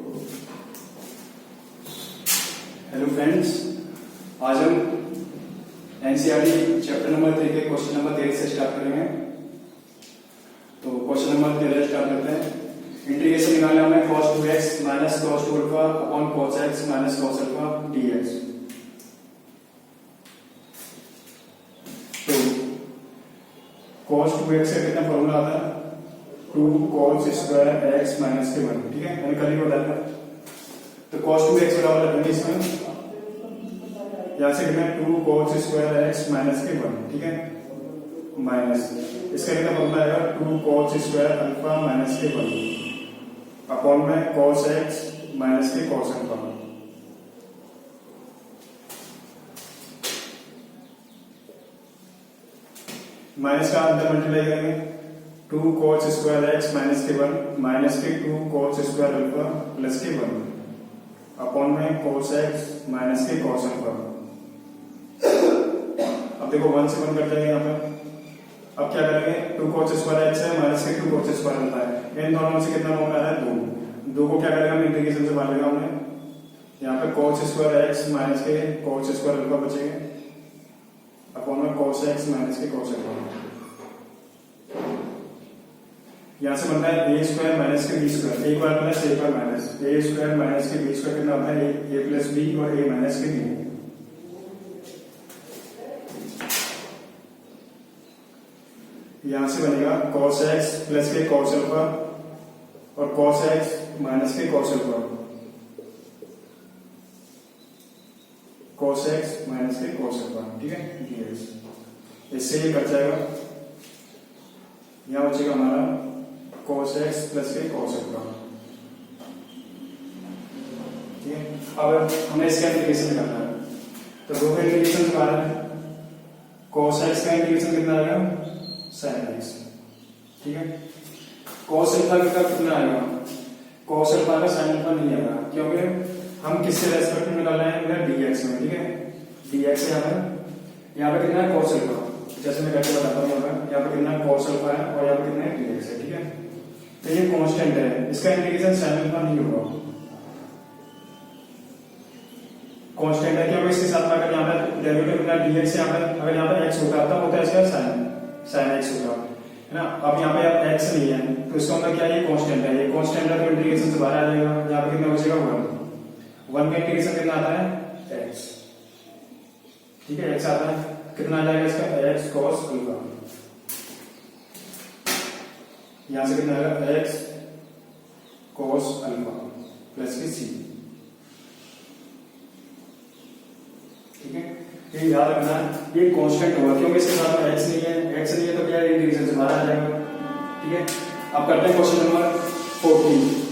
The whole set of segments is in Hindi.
हेलो फ्रेंड्स, आज हम एनसीईआरटी चैप्टर नंबर 3 के क्वेश्चन नंबर 13 से स्टार्ट करेंगे। तो क्वेश्चन नंबर 13 स्टार्ट करते हैं। इंटीग्रेशन निकालना हमें cos 2x minus cos 2 alpha upon cos x minus cos alpha dx। तो cos 2x का कितना फॉर्मूला आता है? 2 cos स्क्वायर x माइनस के 1। ठीक है, मैंने कल ही बताया था। तो cos 2x बराबर रखेंगे इसमें, यहाँ से कितना 2 cos स्क्वायर x माइनस के 1। ठीक है, माइनस इसका कितना फॉर्मूला आएगा? 2 cos स्क्वायर अल्फा माइनस के 1 अपॉन में cos x माइनस के cos अल्फा। माइनस का अंदर मल्टीप्लाई करेंगे, 2 cos स्क्वायर x माइनस के 1 माइनस के 2 cos स्क्वायर अल्फा प्लस के 1 अपॉन में cos x माइनस के cos अल्फा। अब देखो 1 से 1 कट जाएगा यहाँ पर। अब क्या करेंगे? 2 cos स्क्वायर x है माइनस के 2 cos स्क्वायर अल्फा है। इन दोनों से कितना मौका है? 2 को क्या करेगा? इंटीग्रेशन से बांटेगा हमने। यहाँ पे cos स्क्वायर x माइनस के cos स्क्वायर अल्फा बचेगा अपॉन में cos x माइनस के cos अल्फा। यहाँ से बनता है a स्क्वायर माइनस के b स्क्वायर, एक बार प्लस एक बार माइनस। a स्क्वायर माइनस के b स्क्वायर कितना होता है? a प्लस b और a माइनस के b। यहाँ से बनेगा cos x प्लस के cos अल्फा और cos x माइनस के cos alpha, cos x minus के cos अल्फा। ठीक है, dx। इससे ये कट जाएगा, यहाँ बचेगा हमारा cos x प्लस के cos अल्फा। ठीक है, अब हमें इसका इंटीग्रेशन निकालना है। तो दो का इंटीग्रेशन निकालना है। cos x का इंटीग्रेशन कितना आएगा? sin x। ठीक है, cos अल्फा का कितना आएगा? cos अल्फा का sin अल्फा नहीं आएगा, क्योंकि हम किससे रेस्पेक्ट में निकाल रहे हैं? dx में। ठीक है, dx है यहाँ पे कितना है? cos alpha. जैसे मैं करके बताता हूँ, यहाँ पे कितना cos अल्फा है और यहाँ पे कितना है? dx है। ठीक है, तो ये कांस्टेंट है, इसका इंटीग्रेशन sin अल्फा नहीं होगा, कांस्टेंट है। क्योंकि इसके साथ अगर यहाँ पे डेरिवेटिव अपना dx है, यहाँ पे अगर यहाँ पे x होता है इसका sin x होगा, है ना। अब यहाँ पे x नहीं है तो इसका मतलब क्या है? ये कांस्टेंट है। ये कांस्टेंट है तो इंटीग्रेशन से बाहर आ जाएगा। यहाँ पे कितना बचेगा? 1 का इंटीग्रेशन कितना आता है? x। ठीक है, x आता है, कितना आ जाएगा इसका? x cos alpha. यहाँ से कितना आएगा? x cos अल्फा प्लस के c। ठीक है, ये याद रखना, ये कांस्टेंट होगा क्योंकि इसके साथ x नहीं है। x नहीं है तो क्या है? इंटीग्रेशन से बाहर आ जाएगा। ठीक है, अब करते हैं क्वेश्चन नंबर 14।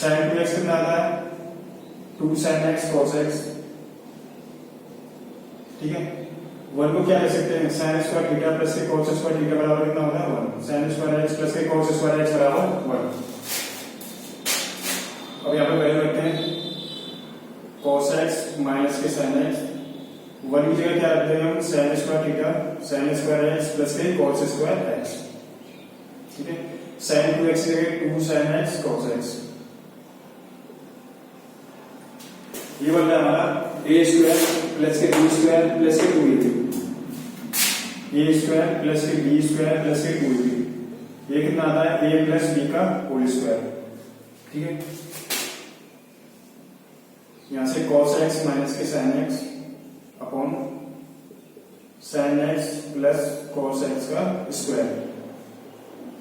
sin 2x कितना आता है? 2 sin x cos x। ठीक है, 1 को क्या लिख सकते हैं? sin स्क्वायर थीटा प्लस के cos स्क्वायर थीटा बराबर कितना होता है? 1। sin स्क्वायर x प्लस के cos स्क्वायर x बराबर 1। अब यहाँ पे वैल्यू रखते हैं cos x माइनस के sin x। 1 की जगह क्या रख देंगे हम? sin square theta sin square x plus के cos स्क्वायर x। ठीक है, sin 2x की जगह 2 sin x cos x। ये बन रहा है हमारा a स्क्वायर प्लस के b स्क्वायर प्लस के 2ab, a स्क्वायर प्लस के b स्क्वायर प्लस के 2ab। ये कितना आता है? a प्लस b का होल स्क्वायर। ठीक है, यहां से cos x माइनस के sin x upon sin x plus cos x का स्क्वायर।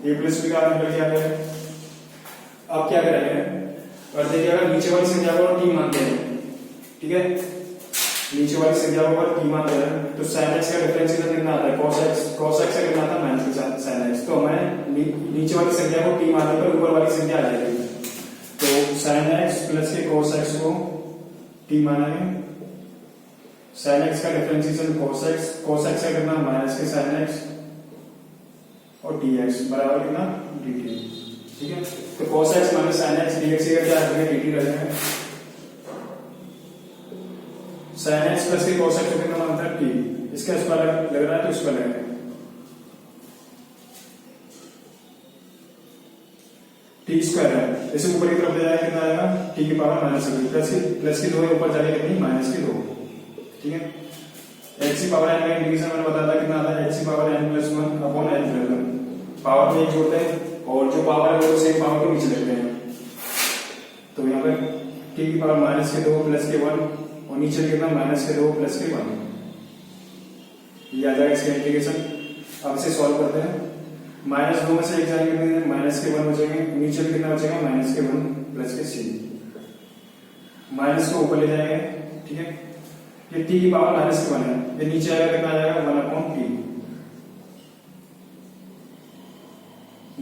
a प्लस b का निकल के आ गया। अब क्या करेंगे? और देखिए, अगर नीचे वाली संख्या को t मानते हैं, ठीक है, नीचे वाली संख्या को अगर t मानते हैं तो sin x का डिफरेंस कितना आता है? cos x का कितना आता है? माइनस के sin x। तो हमें नीचे वाली संख्या को t मानने पर ऊपर वाली संख्या आ जाएगी। तो sin x प्लस के cos x को t मानेंगे। sin x का डिफरेंशिएशन cos x का कितना? माइनस के sin x और dx बराबर कितना? dt। ठीक है, तो cos x minus sin x dx का क्या dt रह जाएगा? साइन एक्स प्लस के cos एक्स कितना बनता है टी, इसका स्क्वायर लग रहा है तो इसका लगेगा टी स्क्वायर है, इसे ऊपर की तरफ ले जाएगा कितना आएगा टी की पावर माइनस प्लस की 2 है, ऊपर जाके कितनी माइनस की 2, ठीक है। एक्स की पावर एन का इंटीग्रेशन मैंने बताया था कितना आता है, एक्स की power n plus 1 upon n plus 1, power में एक जोड़ते हैं और जो पावर है वो सेम पावर को नीचे लेते हैं, तो यहाँ पे टी की पावर माइनस के 2 प्लस के 1 और नीचे कितना माइनस के 2 प्लस के 1, ये आ जाएगा इसका इंटीग्रेशन। अब इसे सॉल्व करते हैं, माइनस 2 में से एक जाएंगे माइनस के 1 बचेंगे, नीचे भी कितना बचेगा माइनस के 1 प्लस के सी, माइनस को ऊपर ले जाएंगे, ठीक है। ये टी की पावर माइनस के 1 है, ये नीचे आएगा कितना आ जाएगा 1 अपॉन टी,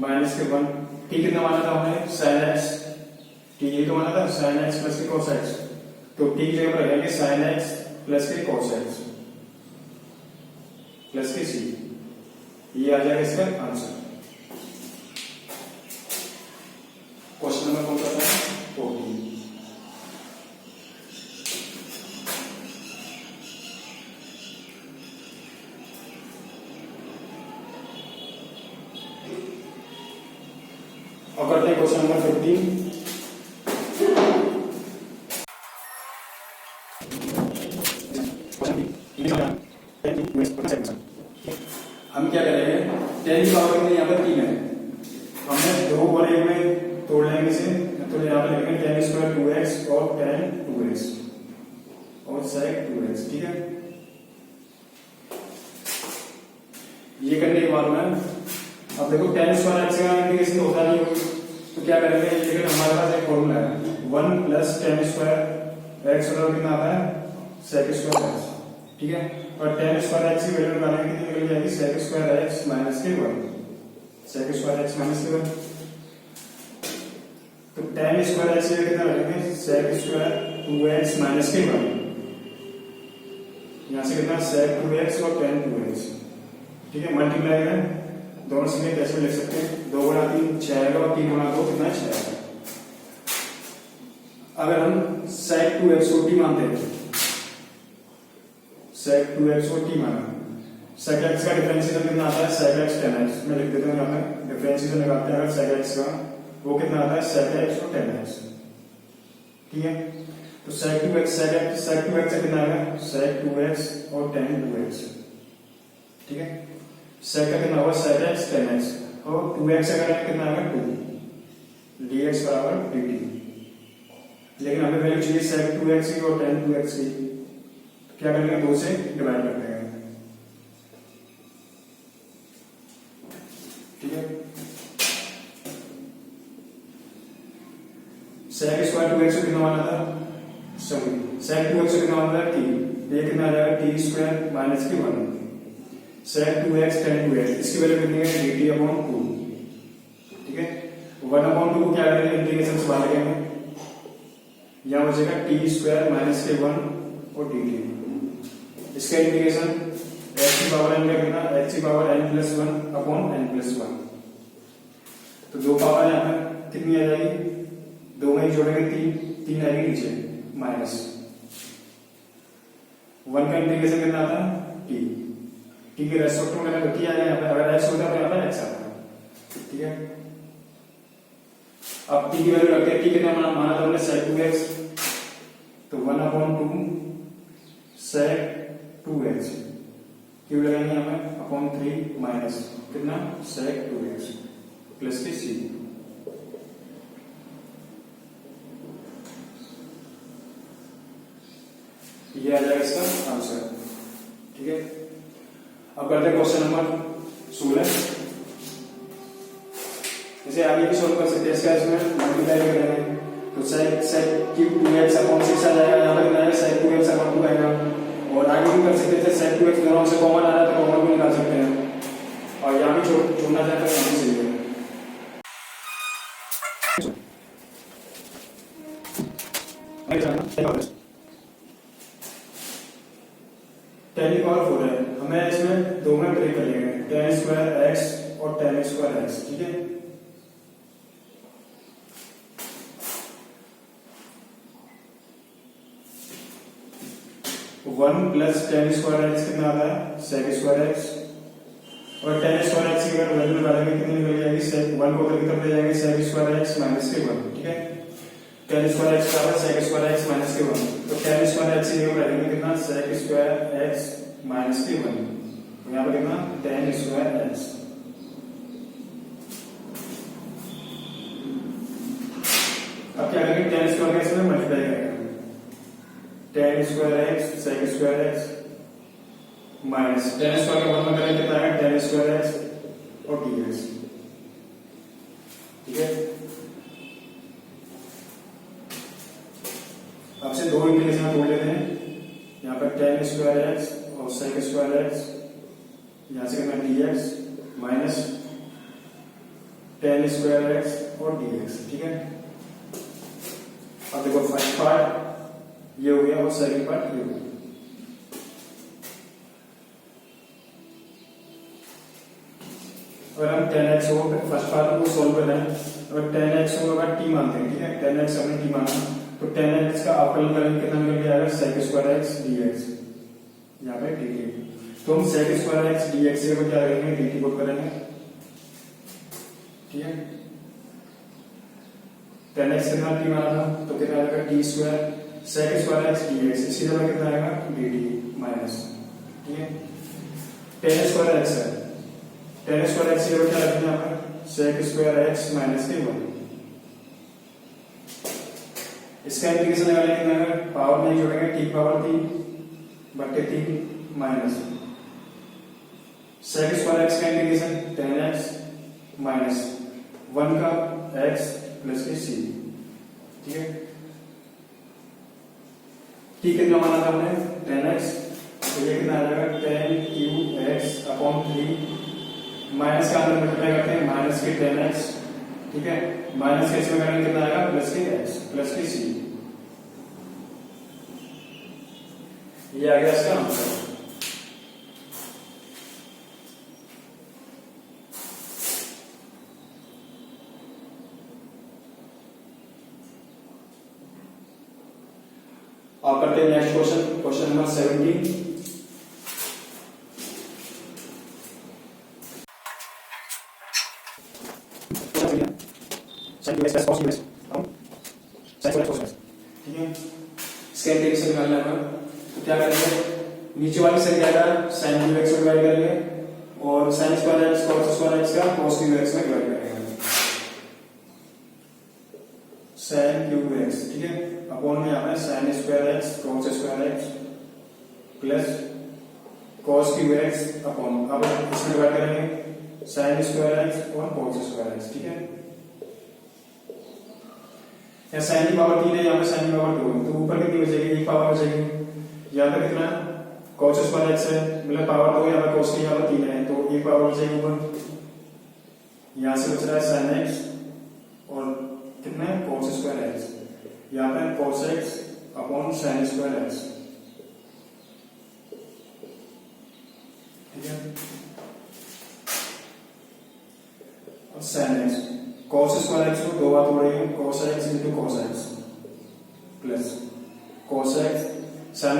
माइनस के 1, टी कितना माना था हमने साइन एक्स, टी ये तो माना था साइन एक्स प्लस के cos एक्स, तो टी की जगह पर रखेंगे साइन एक्स प्लस के cos एक्स प्लस के सी, ये आ जाएगा इसका आंसर। क्वेश्चन नंबर कौन सा था 14। और करते हैं क्वेश्चन नंबर 15। हम क्या करेंगे 10 की पावर कितनी यहाँ पर 3 है, हमने 2 और 1 में तोड़ लेंगे इसे, तो यहाँ पर लिखेंगे 10 स्क्वायर 2x और 10 2x और sec 2x, ठीक है। ये करने के बाद में अब देखो 10 स्क्वायर x का इंटीग्रेशन होता नहीं होगा, तो क्या करेंगे, लेकिन हमारे पास एक फॉर्मूला है 1 प्लस 10 स्क्वायर x बराबर कितना आता है sec स्क्वायर x, ठीक है। और 10 स्क्वायर x की वैल्यू निकालेंगे कितनी निकल जाएगी sec स्क्वायर x माइनस के 1, sec स्क्वायर x माइनस के 1, तो 10 स्क्वायर x कितना रखेंगे sec स्क्वायर 2x माइनस के 1, यहाँ से कितना sec 2x और 10 2x, ठीक है। मल्टीप्लाई है दोनों से कैसे लिख सकते हैं, 2 गुणा 3 6 आएगा और 3 गुणा 2 कितना 6 आएगा। अगर हम sec 2x को t मानते हैं, sec 2x को t माना, sec x का डिफरेंशिएशन कितना आता है sec x tan x, मैं लिख देता हूं यहाँ पे डिफरेंशिएशन लगाते हैं अगर sec x का, वो कितना आता है sec x और tan x, ठीक है। तो sec 2x से कितना आएगा sec 2x और tan 2x, ठीक है। sec का कितना होगा sec x tan x और 2x का कितना आएगा 2 dx बराबर dt, लेकिन हमें वैल्यू चाहिए sec 2x की और tan 2x की, क्या करेंगे 2 से डिवाइड कर देंगे, ठीक है। sec स्क्वायर 2x को कितना माना था, सॉरी sec 2x को कितना माना था t, ये कितना आ जाएगा t स्क्वायर माइनस के 1, sec 2x tan 2x इसकी वैल्यू कितनी है dt अपॉन 2, ठीक है। 1 अपॉन 2 को क्या करेंगे इंटीग्रेशन से बाहर लेंगे, यहाँ बचेगा t स्क्वायर माइनस के 1 और dt, इसका इंटीग्रेशन x की पावर n का कितना x की power n plus 1 upon n plus 1, तो 2 पावर यहाँ पे कितनी आ जाएगी, 2 में जोड़ेंगे 3 आएगी नीचे माइनस 1 का इंटीग्रेशन कितना आता है t के रेस्पेक्ट में मैंने t आया यहाँ पे, अगर x होता है तो यहाँ पर x आता है, ठीक है। अब t की वैल्यू रखते हैं, t कितना माना था हमने sec 2x, तो 1 अपॉन 2 sec 2x क्यों लगाएंगे यहाँ पे अपॉन 3 माइनस कितना sec 2x प्लस के c, ये आ जाएगा इसका आंसर, ठीक है। अब करते हैं क्वेश्चन नंबर 16, इसे आगे भी सॉल्व कर सकते हैं, इसका इसमें मल्टीप्लाई करेंगे तो sec क्यूब 2x अपॉन 6 आ जाएगा, यहाँ पर कितना है sec 2x अपॉन 2 आएगा, और आगे भी कर सकते थे sec 2x दोनों से कॉमन आ रहा है तो कॉमन भी निकाल सकते हैं, और यहाँ भी छोड़ना चाहते हैं यहाँ भी सही है। tan की पावर 4 है, हमें इसमें 2 में ब्रेक कर लेंगे tan स्क्वायर x और tan स्क्वायर x, ठीक है। 1 प्लस टेन स्क्वायर एक्स कितना आता है सेक स्क्वायर एक्स, और टेन स्क्वायर एक्स की अगर वैल्यू निकालेंगे कितनी निकल जाएगी सेक 1 को उधर की तरफ ले जाएंगे सेक स्क्वायर एक्स माइनस के 1, ठीक है। टेन स्क्वायर एक्स का सेक स्क्वायर एक्स माइनस के 1, तो टेन स्क्वायर एक्स की जगह रहेंगे कितना सेक स्क्वायर एक्स माइनस के 1, तो यहाँ पर कितना टेन स्क्वायर एक्स। अब क्या करेंगे टेन स्क्वायर एक्स में मल्टीप्लाई करेंगे, ten square x sec square x minus ten square का 1 में करेंगे कितना आएगा टेन स्क्वायर एक्स और डी एक्स, ठीक है। अब से दो इंटीग्रेशन तोड़ लेते हैं, यहाँ पर टेन स्क्वायर एक्स और सेक स्क्वायर एक्स, यहाँ से करना D x minus ten square x और डी एक्स, ठीक है। अब देखो फर्स्ट पार्ट ये हो गया और सेकंड पार्ट ये हो गया। अगर हम 10x हो फर्स्ट पार्ट को सोल्व कर रहे हैं, अगर 10x को अगर t मानते हैं, ठीक है 10x हमने t माना, तो 10x का अवकलन करेंगे कितना निकल के आएगा सेक स्क्वायर एक्स dx, यहाँ पे dt, तो हम सेक स्क्वायर एक्स dx से क्या करेंगे dt पुट करेंगे, ठीक है। 10x कितना t माना था तो कितना आएगा t square sec square x dx, इसी जगह कितना आएगा dt माइनस, ठीक है। 10 स्क्वायर एक्स है, 10 स्क्वायर एक्स की जगह क्या रखेंगे यहाँ पर सेक स्क्वायर एक्स माइनस के 1, इसका इंटीग्रेशन लगाने कितना है पावर नहीं जोड़ेंगे t पावर 3 बटे 3 माइनस सेक स्क्वायर एक्स का इंटीग्रेशन 10x माइनस 1 का x प्लस के c, ठीक है। t कितना माना था हमने 10x, तो ये कितना आ जाएगा 10 अपॉन 3 माइनस का अंदर मल्टीप्लाई करते हैं माइनस के 10x, ठीक है, माइनस के इसमें करेंगे कितना आएगा प्लस के x प्लस के c, ये आ गया इसका आंसर। आप करते हैं नेक्स्ट क्वेश्चन, क्वेश्चन नंबर 17। ठीक है, इसका इंटीग्रेशन निकालना है, तो क्या करेंगे नीचे वाली संख्या का sin क्यूब एक्स में डिवाइड करेंगे और sin square x cos square x का cos क्यूब एक्स में डिवाइड करेंगे, sin क्यूब एक्स, ठीक है, अपॉन में यहाँ पे sin square x cos square x plus cos cube x upon, अब इसमें डिवाइड करेंगे sin स्क्वायर एक्स और cos स्क्वायर एक्स, ठीक है। या sin की पावर 3 है, यहाँ पे sin की पावर 2 है, तो ऊपर कितनी बचेगी एक पावर बचेगी, यहाँ पे कितना cos स्क्वायर एक्स है मतलब पावर 2, यहाँ पे cos की यहाँ पे 3 है, तो एक पावर बचेगी ऊपर, यहाँ से बच रहा है sin x और कितना है cos स्क्वायर एक्स, यहाँ पे cos x upon sin square x, ठीक है। और sin x cos square x को दो बार तोड़ेंगे cos x into cos x plus cos x sin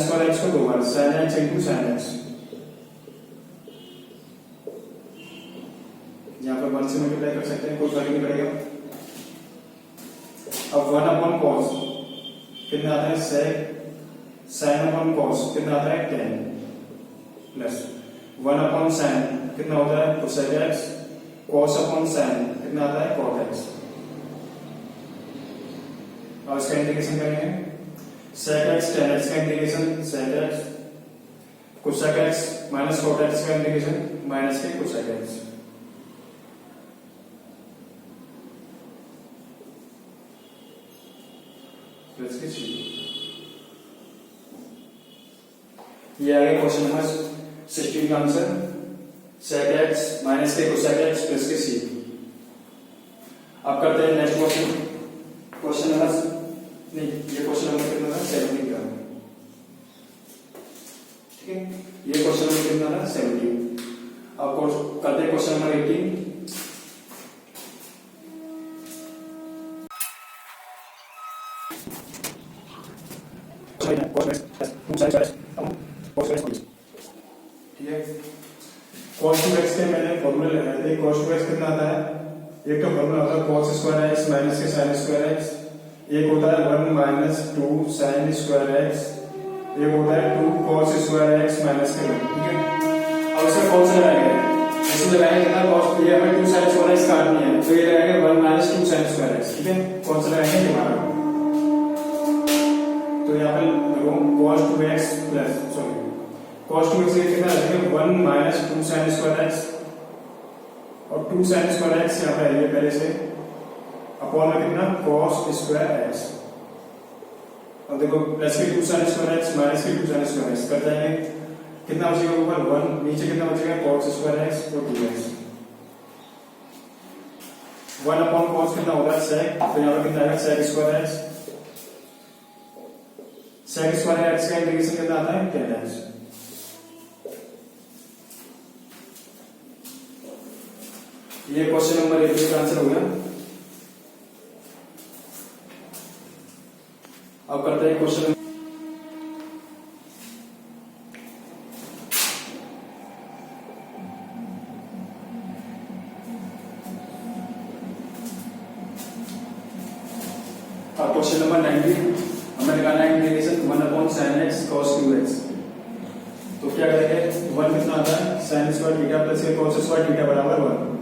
square x को दो बार sin x into sin x, यहाँ पर 1 से मल्टीप्लाई कर सकते हैं, कोई फर्क नहीं पड़ेगा। अब 1 अपॉन cos कितना आता है sec sin अपॉन cos कितना आता है 10 प्लस 1 अपॉन sin कितना होता है cosec x cos upon sin कितना आता है cot x, और इसका इंटीग्रेशन करेंगे sec x tan x का integration sec x cosec x minus cot x का इंटीग्रेशन माइनस के cosec x, प्लस के c, ये आ गया क्वेश्चन नंबर 16 का आंसर sec x माइनस के cosec x प्लस के c। अब करते हैं नेक्स्ट क्वेश्चन, क्वेश्चन नंबर नहीं ये क्वेश्चन नंबर कितना था 17 का, ठीक है, ये क्वेश्चन नंबर कितना था 17। अब करते हैं क्वेश्चन नंबर 18। ठीक है। cos 2x के मैंने फॉर्मूला लगाए थे। cos 2x कितना आता है? एक तो फॉर्मूला होता है cos स्क्वायर x माइनस के sin स्क्वायर x, एक होता है 1 माइनस 2 sin स्क्वायर x, एक होता है 2 cos स्क्वायर x माइनस के 1। ठीक है। अब इसका कौन सा लगाएंगे? इसमें लगाएंगे कितना cos, ये हमें 2 sin स्क्वायर x काटनी है, तो ये लगाएंगे 1 माइनस 2 sin स्क्वायर x। ठीक है। कौन सा लगाएंगे दिमाग में? तो यहाँ पे देखो cos 2x plus sorry cos 2x कितना आ जाएगा 1 माइनस 2 sin स्क्वायर x, और 2 sin स्क्वायर x यहाँ पे आएगा पहले से अपॉन में कितना cos स्क्वायर x। अब देखो प्लस के 2 sin स्क्वायर x माइनस के 2 sin स्क्वायर x कर जाएंगे, कितना बचेगा ऊपर 1, नीचे कितना बचेगा cos स्क्वायर x और 2x। 1 अपॉन cos कितना होगा sec, तो यहाँ पे कितना आएगा sec square x। sec square x का इंटीग्रेशन कितना आता है 10x। ये क्वेश्चन नंबर 1 का आंसर हो गया। अब करते हैं क्वेश्चन नंबर 19। हमें निकालना है integration 1 upon sin x cos 2x। तो क्या करेंगे 1 कितना आता है sin square theta plus cos square theta बराबर 1।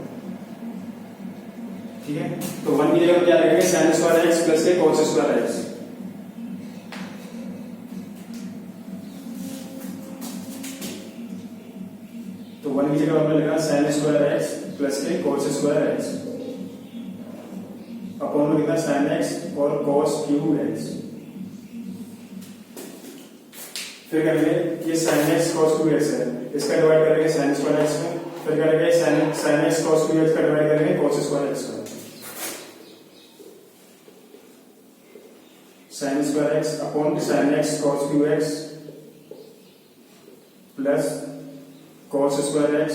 ठीक है। तो 1 की जगह क्या लिखेंगे sin square x plus cos square x। तो 1 की जगह हमने लिखा sin square x plus cos square x upon में कितना sin x और cos क्यूब x। फिर करेंगे ये sin x cos 2x है, इसका डिवाइड करेंगे sin स्क्वायर x में, फिर करेंगे sin x cos 2x का डिवाइड करेंगे cos स्क्वायर x में। sin square x upon sin x cos 2x plus cos square x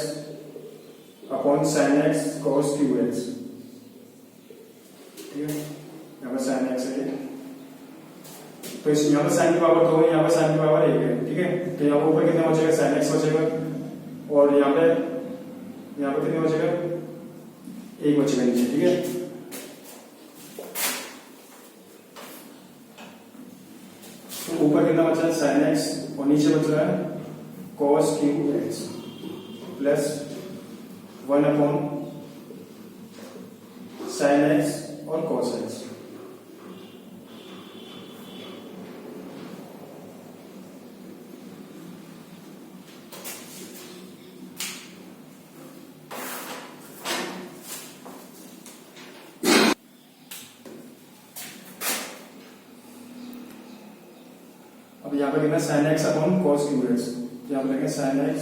upon sin x cos 2x। ठीक है। यहाँ पर sin x है, तो इस यहाँ पर sin की पावर 2 है, यहाँ पर sin की पावर 1 है। ठीक है। तो यहाँ पर ऊपर कितना बचेगा sin x बचेगा, और यहाँ पे कितना बचेगा 1 बचेगा नीचे। ठीक है। तो ऊपर कितना बचा है sin x और नीचे बच रहा है cos cube x plus 1 upon sin x और cos x। अब यहाँ पे कितना sin x upon cos cube x, यहाँ पे लिखेंगे sin x,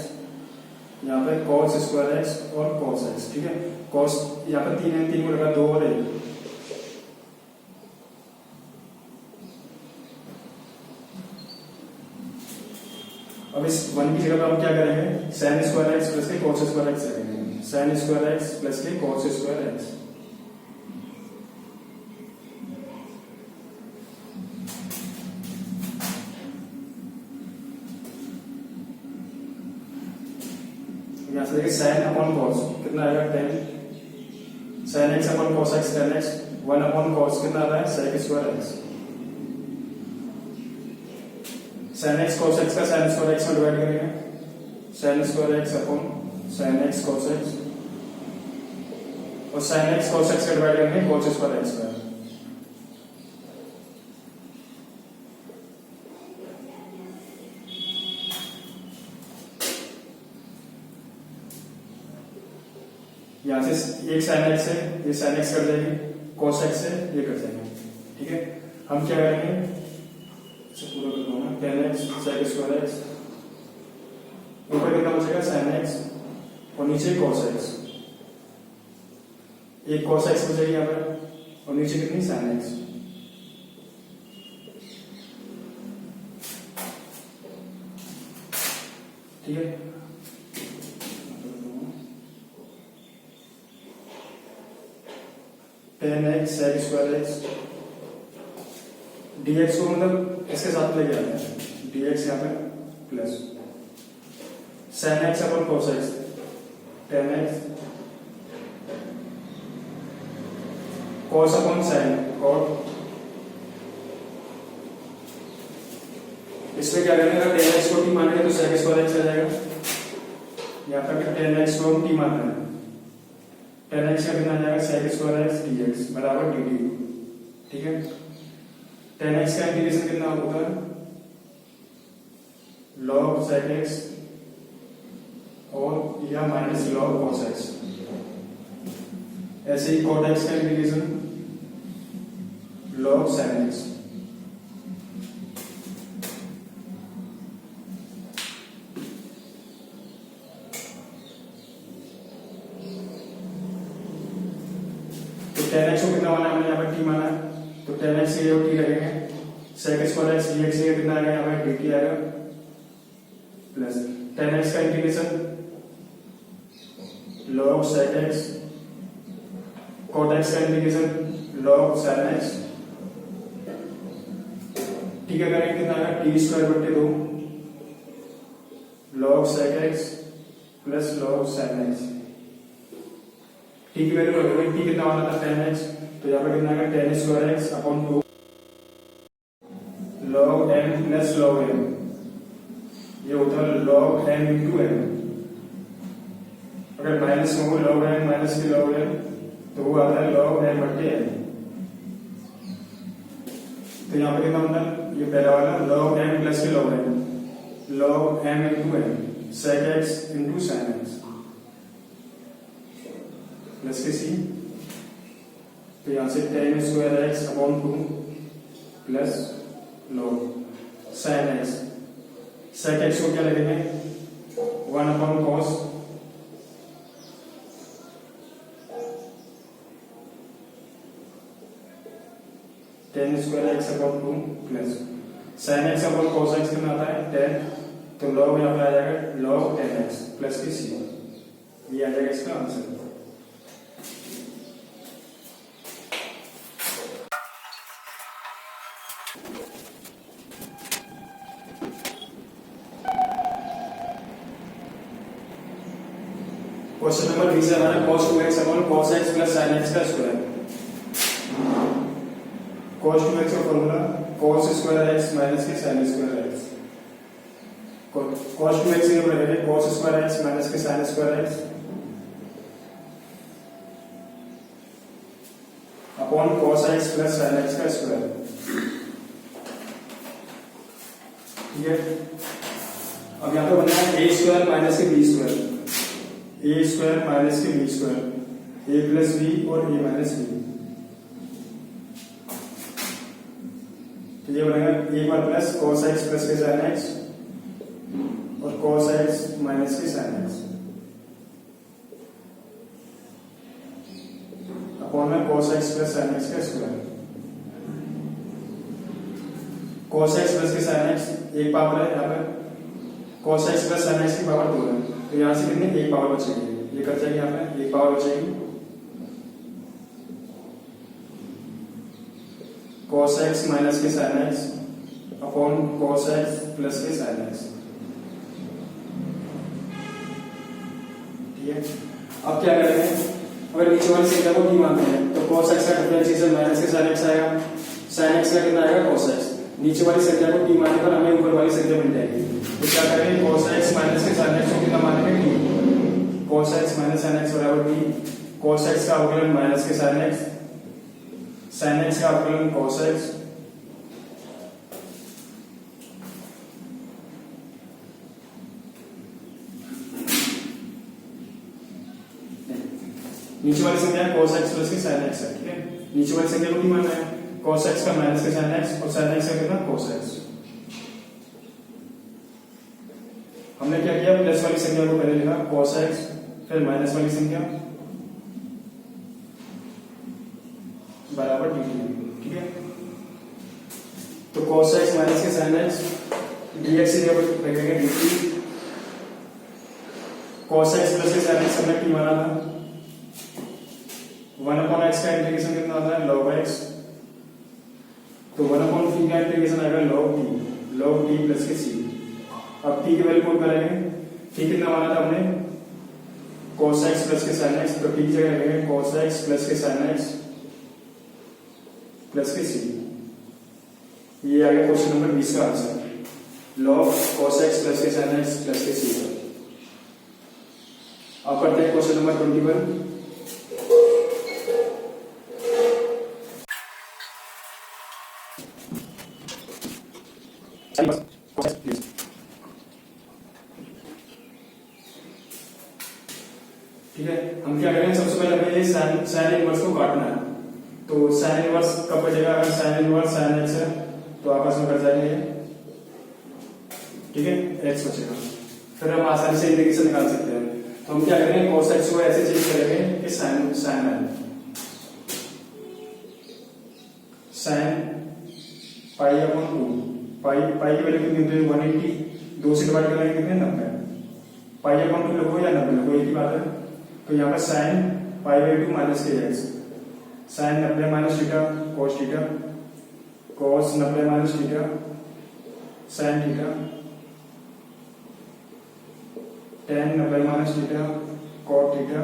यहाँ पे cos स्क्वायर x और cos x। ठीक है। cos यहाँ पे 3 है, 3 को लगा 2 और 1। अब इस 1 की जगह पर हम क्या करेंगे sin square x plus cos square x करेंगे, sin square x plus cos square x। यहाँ से देखिए sin अपॉन cos कितना आएगा 10, sin x upon cos x 10x, 1 upon cos कितना आता है sec square x। sin x cos x का sin स्क्वायर x में डिवाइड करेंगे, sin square x upon sin x cos x, और sin x cos x का डिवाइड करेंगे cos स्क्वायर x में। यहाँ से एक sin x है, ये sin x कर जाएगी, cos x है, ये कर जाएंगे। ठीक है। हम क्या करेंगे इसे पूरा कर दूंगा 10x sec स्क्वायर x, ऊपर कितना बचेगा sin x और नीचे cos x। एक cos x बचेगी यहाँ पर और नीचे कितनी sin x। ठीक है। Ten x sec square x dx को मतलब इसके साथ लेके आते हैं, dx यहाँ पे प्लस sin x अपन cos x, tan x cos अपन sin, और इसमें क्या करेंगे, अगर tan x को t मान रहे तो sec स्क्वायर x आ जाएगा। यहाँ पर tan x को t मान रहे हैं, tan x का कितना आ जाएगा, sec स्क्वायर x dx बराबर dt। ठीक है, tan x का इंटीग्रेशन कितना होता है, log sec x और या माइनस log cos x। ऐसे ही cot x का इंटीग्रेशन log sin x। तो tan x को कितना माना हमने यहाँ पर t माना है, तो tan x ये t लगेंगे, sec स्क्वायर x dx ये कितना आएगा, यहाँ पर dt आएगा प्लस tan x का integration log sec x, cot x का इंटीग्रेशन log sin x। ठीक है, करेंगे कितना आएगा, t स्क्वायर बटे 2 log sec x plus log sin x। t की वैल्यू रखोगे, t कितना वाला था tan x, तो यहाँ पर कितना आएगा tan square x upon 2 log m plus log m, ये होता है log m इंटू m। अगर माइनस में हो log m माइनस की log m तो वो आता है log m बटे m। तो यहाँ पे कितना होता है, ये पहला वाला log m प्लस की log m, log m into m, sec x into sin x plus के c। तो यहाँ से tan square x upon 2 plus log sin x, sec x को क्या लिखेंगे 1 upon cos tan square x upon 2 plus sin x upon cos x कितना आता है tan, तो log यहाँ पे आ जाएगा log tan x प्लस की c। ये आ जाएगा इसका आंसर। क्वेश्चन नंबर 20 है हमारा cos 2x upon cos x plus sin x का स्क्वायर। cos 2x का formula cos square x minus के sin square x। cos 2x ये बनेगा cos स्क्वायर x माइनस के sin square x upon cos x plus sin x का स्क्वायर। ठीक है, अब यहाँ पे बनना है a स्क्वायर माइनस के b स्क्वायर, ए स्क्वायर माइनस के बी स्क्वायर, ए प्लस बी और ए माइनस बी। तो ये बनेगा ए बार प्लस cos x प्लस के sin x और cos x माइनस के sin x अपॉन में cos x plus sin x का स्क्वायर। cos x प्लस के sin x एक पावर है, यहाँ पर cos x plus sin x की पावर 2 है, तो यहाँ से कितने एक पावर बचेगी, ये कट जाएगी, यहाँ पे एक पावर बचेगी cos x माइनस के sin x upon cos x plus के sin x। ठीक है, अब क्या करेंगे, अगर नीचे वाली संख्या को t मानते हैं तो cos x का डिफरेंशिएशन माइनस के sin x आएगा, sin x का कितना आएगा cos x। नीचे वाली संख्या को t मानने पर हमें ऊपर वाली संख्या मिल जाएगी, तो क्या करेंगे cos x माइनस के sin x को कितना मानेंगे t, cos x minus sin x बराबर t, cos x का अवकलन माइनस के sin x, sin x का अवकलन cos x नीचे वाली संख्या cos x प्लस की sin x है। ठीक है, नीचे वाली संख्या को t मानना है, cos x का माइनस के sin x और sin x का कितना cos x। हमने क्या किया, प्लस वाली संख्या को पहले लिखा cos x, फिर माइनस वाली संख्या बराबर dt। ठीक है, तो cos x माइनस के sin x dx से लिखेंगे dt, cos x प्लस के sin x हमने t माना था, 1 अपॉन x का इंटीग्रेशन कितना होता है log x, तो 1/t का इंटीग्रेशन आएगा log t प्लस के c। अब t की वैल्यू पुट करेंगे, t कितना माना था हमने cos x प्लस के sin x, तो t की जगह रखेंगे cos x प्लस के sin x प्लस के c। ये आ गया क्वेश्चन नंबर 20 का answer, log cos x plus के sin x प्लस के c। अब करते हैं क्वेश्चन नंबर 21। ठीक है, हम क्या करेंगे, सबसे पहले हमें ये साइन इनवर्स को काटना है। तो साइन इनवर्स कब बचेगा, अगर साइन इनवर्स साइन एक्स है तो आपस में कट जाएंगे, ठीक है, एक्स बचेगा। फिर हम आसानी से इंटीग्रेशन निकाल सकते हैं। तो हम क्या करेंगे, cos x को ऐसे चेंज करेंगे कि साइन है, साइन पाई अपॉन 2, पाई की वैल्यू कितनी होती है 180, 2 से डिवाइड करेंगे कितने 90, पाई अपॉन 2 लिखो या 90 लिखो, एक ही बात है। तो यहाँ पर साइन पाई बाई 2 माइनस के x, sine 90 minus theta cos theta, cos 90 minus theta sine theta, tan 90 minus theta cot theta,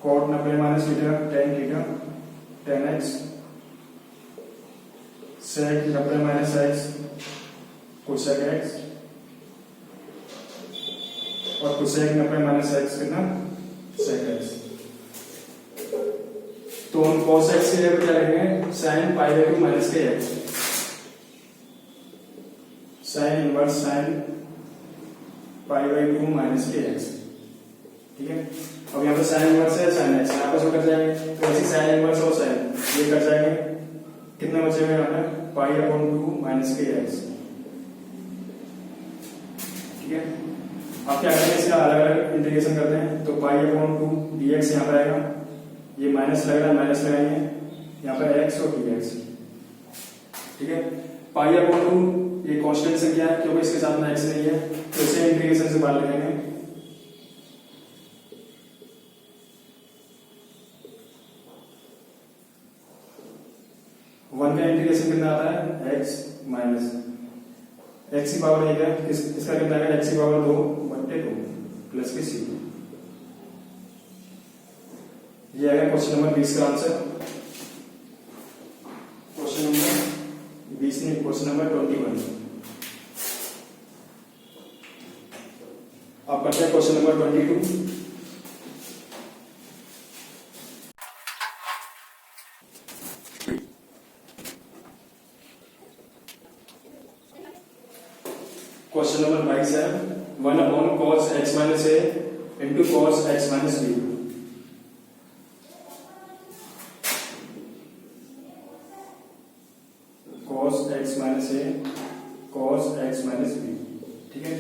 cot 90 minus theta tan theta, tan x, sec 90 minus x cosec x, और cosec 90 माइनस x कितना sec x। तो हम cos x के लिए क्या लिखेंगे, sin पाई बाई 2 माइनस के x, sin inverse sin pi by 2 minus के x, ठीक है। अब यहाँ पे sin इनवर्स है sin x, आपस में कट जाएंगे, तो ऐसे sin इनवर्स और sin ये कट जाएंगे, कितना बचेगा यहाँ पे पाई अपॉन 2 माइनस के x, ठीक है। अब क्या करेंगे, इसका अलग अलग इंटीग्रेशन करते हैं। तो पाई अपॉन 2 dx यहाँ पर आएगा, ये माइनस लग रहा है, माइनस लगाएंगे यहाँ पर x और dx, ठीक है। पाई अपॉन 2 ये कांस्टेंट संख्या है क्योंकि इसके साथ में x नहीं है, तो इसे इंटीग्रेशन से बाहर लगाएंगे। वन का इंटीग्रेशन कितना आता है x माइनस x की पावर एक है, इसका कितना है x की पावर 2/2 प्लस के c। ये आएगा क्वेश्चन नंबर 20 का आंसर। क्वेश्चन नंबर 20 नहीं, क्वेश्चन नंबर 21। अब करते हैं क्वेश्चन नंबर 22। क्वेश्चन नंबर 22 है 1/cos x minus a into cos x minus b। cos x minus a cos x minus b, ठीक है।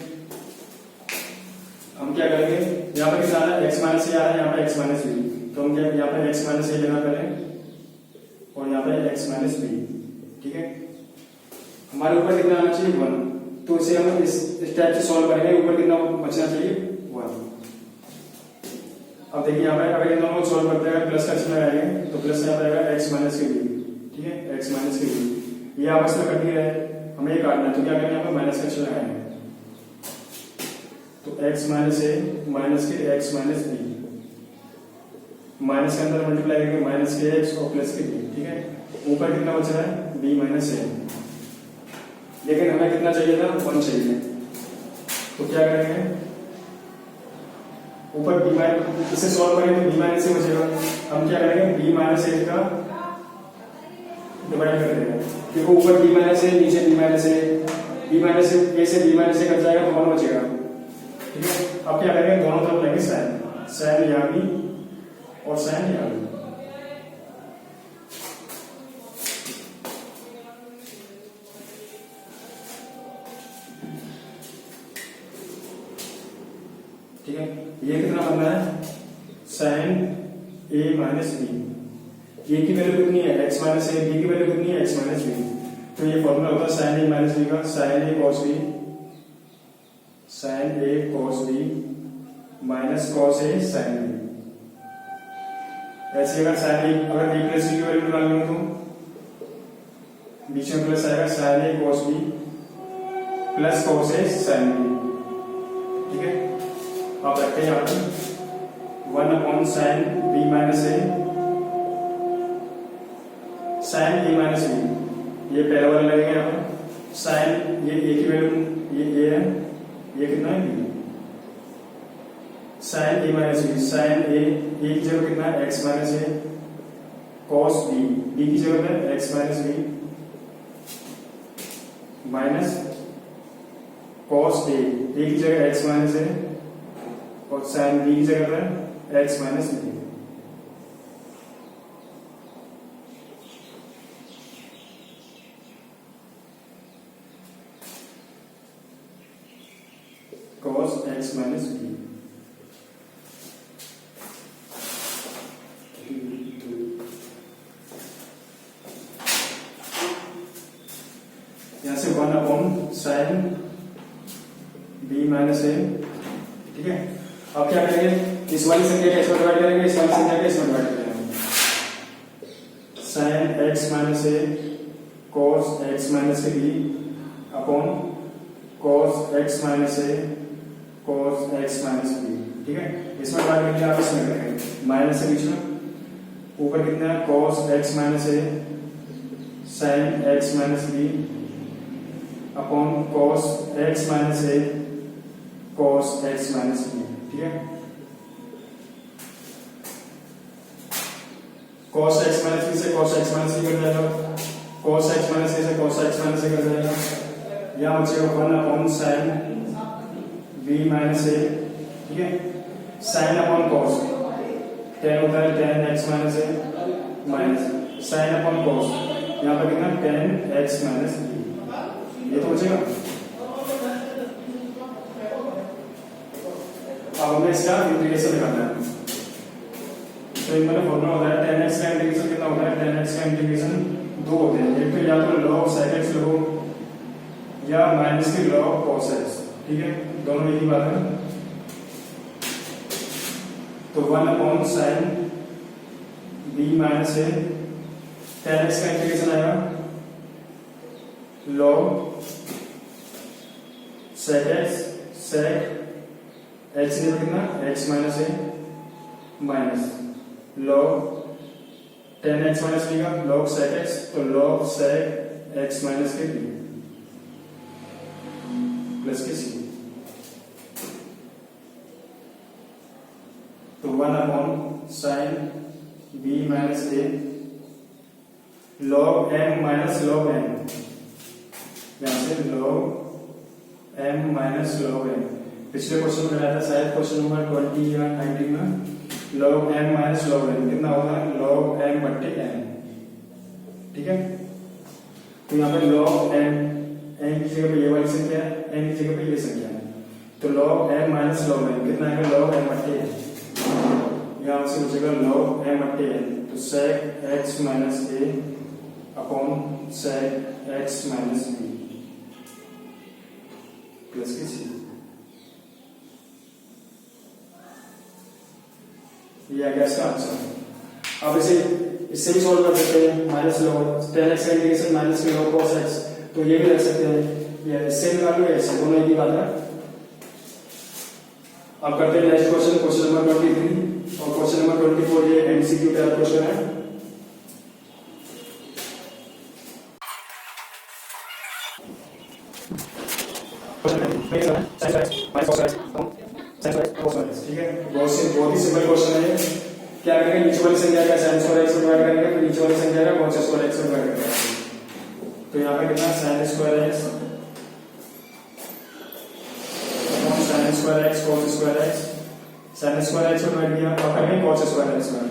हम क्या करेंगे, यहाँ पर कितना आ रहा है x माइनस a आ रहा है, यहाँ पर x माइनस b, तो हम क्या यहाँ पर x माइनस a लेना पहले और यहाँ पर x माइनस b, ठीक है। हमारे ऊपर कितना आना चाहिए 1, तो इसे हम इस टाइप से सॉल्व करेंगे, ऊपर कितना बचना चाहिए 1। अब देखिए यहाँ पर अगर इन दोनों को सॉल्व करते हैं प्लस का चिन्ह लगाएंगे तो प्लस यहाँ पर आएगा x माइनस के b, ठीक है, x माइनस के b, ये आपस में कट नहीं रहे, हमें ये काटना है, तो क्या करेंगे यहाँ पर माइनस का चिन्ह लगाएंगे, तो x माइनस a माइनस के x माइनस b, माइनस के अंदर मल्टीप्लाई करेंगे माइनस के x और प्लस के b, ठीक है। ऊपर कितना बच रहा है b माइनस a, लेकिन हमें कितना चाहिए था 1 चाहिए, तो क्या करेंगे ऊपर b माइनस, इसे सॉल्व करेंगे तो b माइनस a बचेगा। हम क्या करेंगे b माइनस a का डिवाइड कर देंगे, क्योंकि ऊपर b माइनस a नीचे b minus a, b minus a से b माइनस a कट जाएगा तो 1 बचेगा, ठीक है। अब क्या करेंगे दोनों तरफ लेंगे साइन, साइन यहाँ भी और साइन यहाँ भी, ठीक है। ये कितना बन रहा है साइन a माइनस b, ए की वैल्यू कितनी है x माइनस ए, बी की वैल्यू कितनी है x माइनस बी, तो ये फॉर्मूला होता है साइन a माइनस बी का, sine a cos b, sine a cos b minus cos a sine b। ऐसे अगर साइन ए अगर बी प्लस सी की वैल्यू निकालनी हो तो बीच में प्लस आएगा sign A cos B plus cos A sine B. ठीक है, अब रखते हैं यहाँ पर 1 upon sine B minus A sign a minus B, ये पहला वाला लगेगा यहाँ पर। साइन ये ए की वैल्यू ये ए है, ये कितना है b. Sine a minus b, sine a की जगह कितना है x minus a cos b, b की जगह पे x minus b minus cos a की जगह एक्स माइनस ए और साइन बी की जगह पे x minus b. cos x minus b। यहां से 1 upon sine b minus a. ठीक है, अब क्या करेंगे, इस वाली संख्या का इसमें डिवाइड करेंगे, इस वाली संख्या का इसमें डिवाइड करेंगे। Sine x minus a cos x minus b upon cos x minus a cos x minus b. ठीक है, इसमें डिवाइड करके आप इसमें करेंगे माइनस के बीच में ऊपर कितना है cos x minus a sin x minus b upon cos x minus a cos x minus b. ठीक है, cos x माइनस बी से cos x माइनस बी कर जाएगा, cos x माइनस ए से cos x माइनस ए कर जाएगा। यहाँ बचेगा 1 upon sine b minus a. ठीक है, साइन अपॉन कॉस tan होता है tan x माइनस ए माइनस साइन अपॉन कॉस, यहाँ पर कितना tan x माइनस b, ये तो बचेगा। अब हमें इसका इंटीग्रेशन निकालना है, तो इनमें फॉर्मूला होता है tan x का इंटीग्रेशन कितना होता है, tan x का इंटीग्रेशन दो होते हैं, एक तो या तो log sec x लो या माइनस की log cos x। ठीक है, दोनों एक ही बात है। तो 1 अपॉन साइन b माइनस ए tan x का इंटीग्रेशन आएगा log sec x sec x ने कितना x माइनस ए minus log tan x minus b का log sec x, तो log sec x माइनस के b प्लस के सी। तो 1 अपॉन साइन b माइनस ए log m minus log n, यहां से log m minus log n। पिछले क्वेश्चन में आया था शायद क्वेश्चन नंबर 20 या 19 में, log m minus log n कितना होगा log m बट्टे n। ठीक है, तो यहाँ पे log m की जगह पे ये वाली संख्या है, n की जगह पे ये संख्या है, तो log m minus log n कितना आएगा log m बट्टे n। यहाँ से बचेगा log m बट्टे n, तो sec x minus a upon sec x minus b plus के c। ये आ गया इसका आंसर। अब इसे इससे भी सॉल्व कर सकते हैं, माइनस log tan x का integration minus log cos x, तो ये भी रख सकते हैं, ये इससे निकाल लो, ऐसे दोनों एक ही बात है। अब करते हैं नेक्स्ट क्वेश्चन, क्वेश्चन नंबर 23 और क्वेश्चन नंबर 24 ये एमसीक्यू टाइप क्वेश्चन है। ठीक है, बहुत ही सिंपल क्वेश्चन है। क्या करेंगे, नीचे वाली संख्या का sin स्क्वायर x से डिवाइड करेंगे, फिर नीचे वाली संख्या का cos स्क्वायर x से डिवाइड करेंगे। तो यहाँ पे कितना sin square x sin square x cos square x, sin square x को डिवाइड किया और करेंगे cos स्क्वायर x में,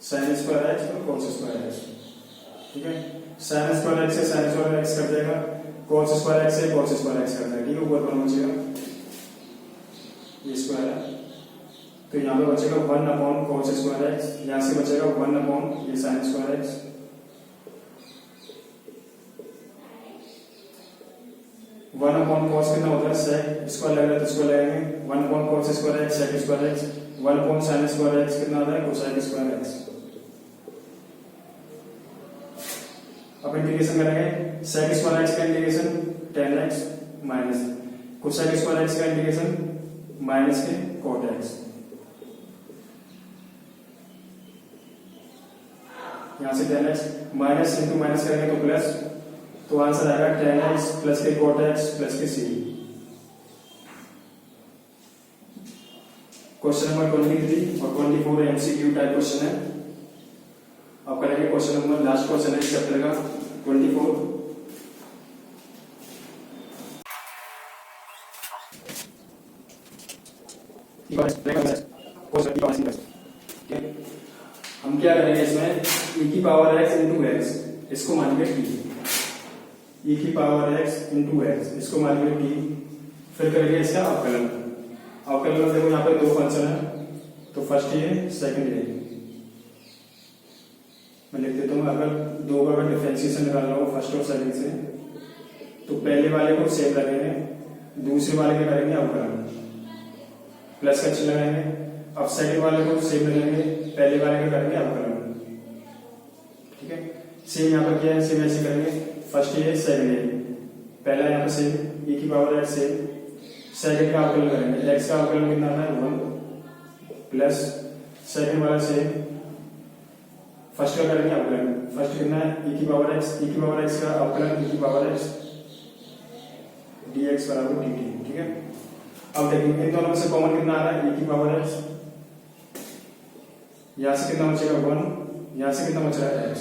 sin स्क्वायर x और cos स्क्वायर x। ठीक है, sin स्क्वायर x से sin स्क्वायर x कर देगा, cos स्क्वायर x से cos स्क्वायर x कर देगा। ठीक है, ऊपर पर बचेगा ये स्क्वायर है, तो यहाँ पे बचेगा 1 अपॉन cos स्क्वायर x, यहाँ से बचेगा 1 अपॉन ये sin square x, 1 upon cos कितना होता है sec स्क्वायर लग रहा है तो स्क्वायर लगाएंगे, 1 upon cos square x sec square x, 1 upon sine square x कितना आता है कोसाइन स्क्वायर एक्स। अब इंटीग्रेशन करेंगे सेक स्क्वायर एक्स का integration tan x minus cosec square x का इंटीग्रेशन माइनस के cot x। यहां से tan x minus into minus करेंगे तो प्लस, तो आंसर आएगा tan x प्लस के cot x प्लस के c। क्वेश्चन नंबर 23 और 24 एमसीक्यू टाइप क्वेश्चन है। अब करेंगे क्वेश्चन नंबर लास्ट क्वेश्चन है इस चैप्टर का 24। हम क्या करेंगे इसमें e की पावर x इंटू एक्स, इसको मानेंगे t, e की पावर x इंटू एक्स इसको मानेंगे t, फिर करेंगे इसका अवकलन। अवकलन में देखो यहाँ पे दो फंक्शन है, तो फर्स्ट ये सेकंड ये, मैं लिख देता हूँ। अगर दो का अगर डिफरेंशिएशन निकालना हो फर्स्ट और सेकंड से, तो पहले वाले को सेम रखेंगे, दूसरे वाले के करेंगे अवकलन, प्लस का चिन्ह लगाएंगे। अब सेकंड वाले को सेम लगाएंगे, पहले वाले का करेंगे अवकलन, ठीक है। सेम यहाँ पर क्या है, सेम ऐसे करेंगे, फर्स्ट ये सेकंड ये, पहला यहाँ पर सेम e की पावर x सेम, सेकंड का अवकलन करेंगे, x का अवकलन कितना आता है 1 प्लस सेकंड वाला सेम, फर्स्ट का करेंगे अवकलन, फर्स्ट कितना है e की पावर x का अवकलन e की पावर x dx बराबर dt, ठीक है। अब देखिए इन दोनों में से कॉमन कितना आ रहा है e की पावर x, यहां से कितना बचेगा 1, यहां से कितना बच रहा है x,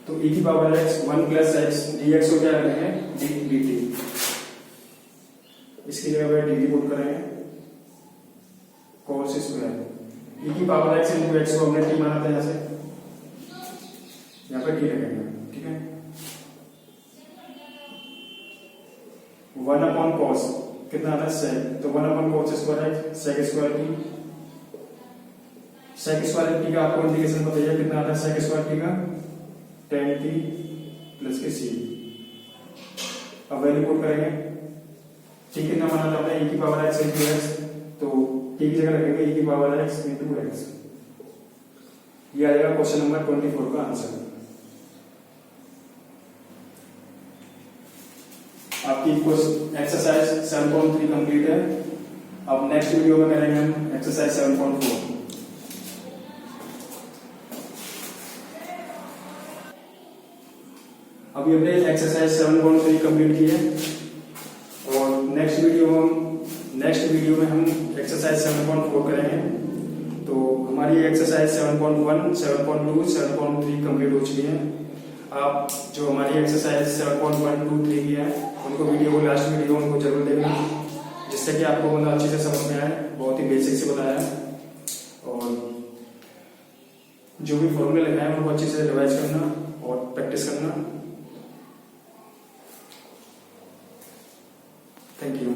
तो e की power x 1 plus x dx को क्या रखेंगे dt, इसकी जगह पे dt पुट करेंगे cos स्क्वायर e की पावर x इंटू x को हमने t माना था, यहां से यहां पे t रखेंगे, ठीक है। 1 अपॉन cos कितना आता है sec, तो 1 upon cos square x sec square t, sec square t का आपको इंटीग्रेशन बताइए कितना आता है sec स्क्वायर t का tan t प्लस के c। अब वैल्यू पुट करेंगे, t कितना माना था हमने e की पावर x इंटू x, तो t की जगह रखेंगे e की पावर x इंटू x। ये आएगा क्वेश्चन नंबर 24 का आंसर। आपकी एक्सरसाइज 7.3 कंप्लीट है। अब नेक्स्ट वीडियो में करेंगे हम एक्सरसाइज 7.4। अभी हमने एक्सरसाइज 7.3 कंप्लीट की है और नेक्स्ट वीडियो में हम एक्सरसाइज 7.4 करेंगे। तो हमारी एक्सरसाइज 7.1, 7.2, 7.3 कंप्लीट हो चुकी है। आप जो हमारी एक्सरसाइज 7.1, 2, 3 की है उनको वीडियो को लास्ट वीडियो उनको जरूर देखना, जिससे कि आपको मतलब अच्छे से समझ में आए। बहुत ही बेसिक से बताया है और जो भी फॉर्मूले लिखा है उनको अच्छे से रिवाइज करना और प्रैक्टिस करना। Thank you.